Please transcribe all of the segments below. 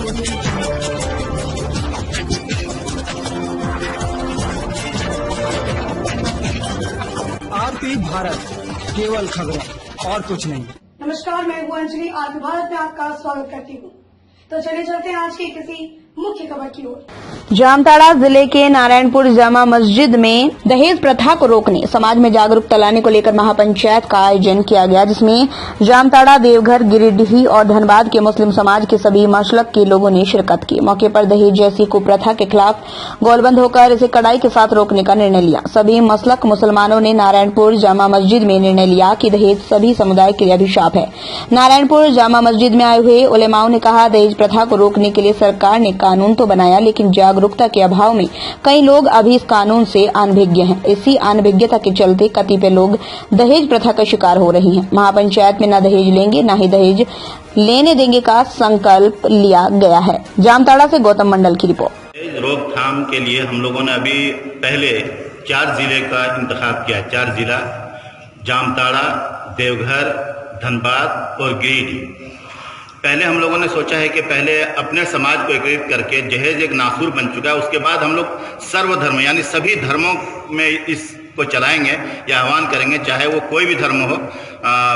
आरती भारत, केवल खबरें और कुछ नहीं। नमस्कार, मैं हूँ अंजलि। आरती भारत में आपका स्वागत करती हूँ। तो चलिए चलते हैं आज की किसी मुख्य खबर की ओर। जामताड़ा जिले के नारायणपुर जामा मस्जिद में दहेज प्रथा को रोकने, समाज में जागरूकता लाने को लेकर महापंचायत का आयोजन किया गया, जिसमें जामताड़ा, देवघर, गिरिडीह और धनबाद के मुस्लिम समाज के सभी मसलक के लोगों ने शिरकत की। मौके पर दहेज जैसी कुप्रथा के खिलाफ गोलबंद होकर इसे कड़ाई के साथ रोकने का निर्णय लिया। सभी मसलक मुसलमानों ने नारायणपुर जामा मस्जिद में निर्णय लिया कि दहेज सभी समुदाय के लिए अभिशाप है। नारायणपुर जामा मस्जिद में आए हुए उलेमाओं ने कहा, दहेज प्रथा को रोकने के लिए सरकार ने कानून तो बनाया, लेकिन जागरूकता के अभाव में कई लोग अभी इस कानून से अनभिज्ञ हैं। इसी अनभिज्ञता के चलते कतिपय लोग दहेज प्रथा का शिकार हो रही हैं। महापंचायत में न दहेज लेंगे न ही दहेज लेने देंगे का संकल्प लिया गया है। जामताड़ा से गौतम मंडल की रिपोर्ट। दहेज रोकथाम के लिए हम लोगों ने अभी पहले 4 जिले का इंतखाब किया। 4 जिला जामताड़ा, देवघर, धनबाद और गिरिडीह। पहले हम लोगों ने सोचा है कि पहले अपने समाज को एकीकृत करके, जहेज एक नासूर बन चुका है, उसके बाद हम लोग सर्वधर्म यानी सभी धर्मों में इसको चलाएंगे या आह्वान करेंगे, चाहे वो कोई भी धर्म हो।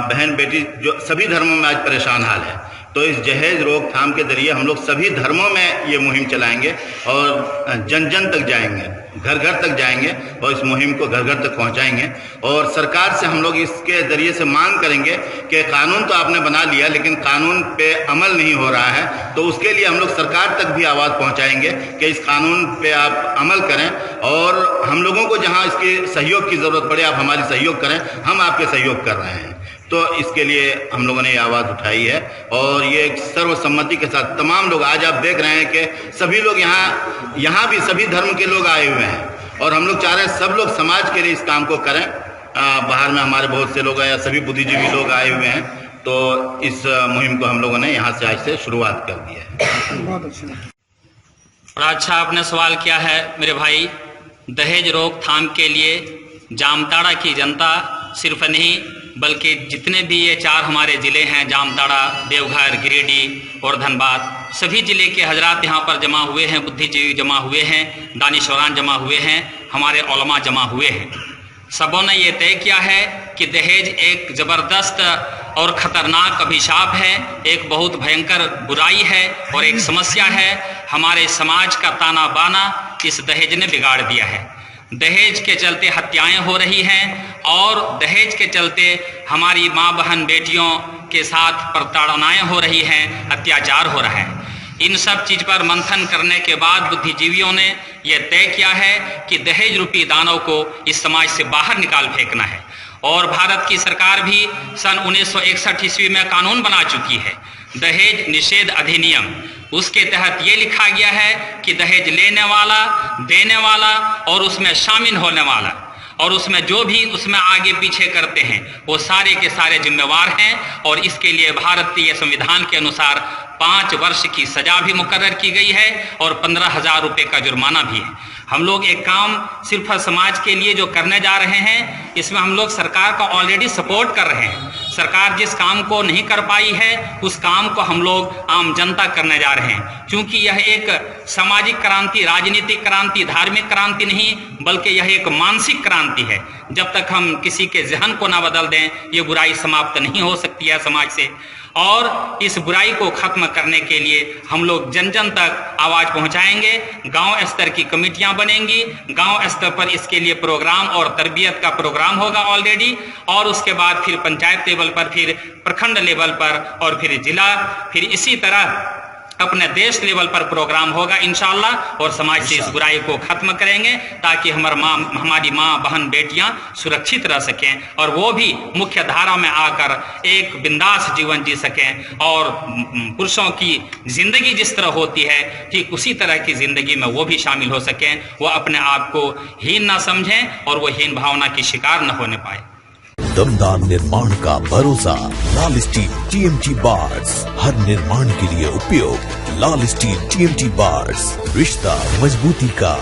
बहन बेटी जो सभी धर्मों में आज परेशान हाल है, तो इस जहेज रोकथाम के जरिए हम लोग सभी धर्मों में ये मुहिम चलाएंगे और जन जन तक जाएंगे, घर घर तक जाएंगे और इस मुहिम को घर घर तक पहुंचाएंगे। और सरकार से हम लोग इसके जरिए से मांग करेंगे कि कानून तो आपने बना लिया, लेकिन कानून पे अमल नहीं हो रहा है, तो उसके लिए हम लोग सरकार तक भी आवाज़ पहुंचाएंगे कि इस कानून पे आप अमल करें। और हम लोगों को जहां इसके सहयोग की ज़रूरत पड़े, आप हमारी सहयोग करें, हम आपके सहयोग कर रहे हैं। तो इसके लिए हम लोगों ने ये आवाज़ उठाई है और ये सर्वसम्मति के साथ तमाम लोग, आज आप देख रहे हैं कि सभी लोग यहाँ भी सभी धर्म के लोग आए हुए हैं और हम लोग चाह रहे हैं सब लोग समाज के लिए इस काम को करें। बाहर में हमारे बहुत से लोग आए, सभी बुद्धिजीवी लोग आए हुए हैं, तो इस मुहिम को हम लोगों ने यहाँ से आज से शुरुआत कर दी है। बहुत अच्छा। बड़ा अच्छा आपने सवाल किया है मेरे भाई। दहेज रोकथाम के लिए जामताड़ा की जनता सिर्फ नहीं बल्कि जितने भी ये 4 हमारे ज़िले हैं, जामताड़ा, देवघर, गिरिडीह और धनबाद, सभी ज़िले के हजरात यहाँ पर जमा हुए हैं, बुद्धिजीवी जमा हुए हैं, दानिशवरान जमा हुए हैं, हमारे उलमा जमा हुए हैं। सबों ने ये तय किया है कि दहेज एक ज़बरदस्त और ख़तरनाक अभिशाप है, एक बहुत भयंकर बुराई है और एक समस्या है। हमारे समाज का ताना बाना इस दहेज ने बिगाड़ दिया है। दहेज के चलते हत्याएं हो रही हैं और दहेज के चलते हमारी माँ बहन बेटियों के साथ प्रताड़नाएं हो रही हैं, अत्याचार हो रहा है। इन सब चीज़ पर मंथन करने के बाद बुद्धिजीवियों ने यह तय किया है कि दहेज रूपी दानव को इस समाज से बाहर निकाल फेंकना है। और भारत की सरकार भी सन 1961 ईस्वी में कानून बना चुकी है, दहेज निषेध अधिनियम। उसके तहत ये लिखा गया है कि दहेज लेने वाला, देने वाला और उसमें शामिल होने वाला और उसमें जो भी उसमें आगे पीछे करते हैं वो सारे के सारे जिम्मेवार हैं। और इसके लिए भारतीय संविधान के अनुसार 5 वर्ष की सजा भी मुकर्रर की गई है और 15,000 रुपये का जुर्माना भी है। हम लोग एक काम सिर्फ समाज के लिए जो करने जा रहे हैं, इसमें हम लोग सरकार का ऑलरेडी सपोर्ट कर रहे हैं। सरकार जिस काम को नहीं कर पाई है उस काम को हम लोग आम जनता करने जा रहे हैं, क्योंकि यह एक सामाजिक क्रांति, राजनीतिक क्रांति, धार्मिक क्रांति नहीं बल्कि यह एक मानसिक क्रांति है। जब तक हम किसी के जहन को ना बदल दें ये बुराई समाप्त नहीं हो सकती है समाज से। और इस बुराई को खत्म करने के लिए हम लोग जन जन तक आवाज़ पहुंचाएंगे। गांव स्तर की कमेटियां बनेंगी, गांव स्तर पर इसके लिए प्रोग्राम और तरबियत का प्रोग्राम होगा ऑलरेडी, और उसके बाद फिर पंचायत लेवल पर, फिर प्रखंड लेवल पर और फिर जिला, फिर इसी तरह अपने देश लेवल पर प्रोग्राम होगा इंशाअल्लाह। और समाज से इस बुराई को खत्म करेंगे ताकि हमारी माँ बहन बेटियां सुरक्षित रह सकें और वो भी मुख्य धारा में आकर एक बिंदास जीवन जी सकें और पुरुषों की जिंदगी जिस तरह होती है ठीक उसी तरह की जिंदगी में वो भी शामिल हो सकें, वो अपने आप को हीन ना समझें और वो हीन भावना की शिकार न होने पाए। दमदार निर्माण का भरोसा लाल स्टील TMT बार्स, हर निर्माण के लिए उपयोग। लाल स्टील TMT बार्स, रिश्ता मजबूती का।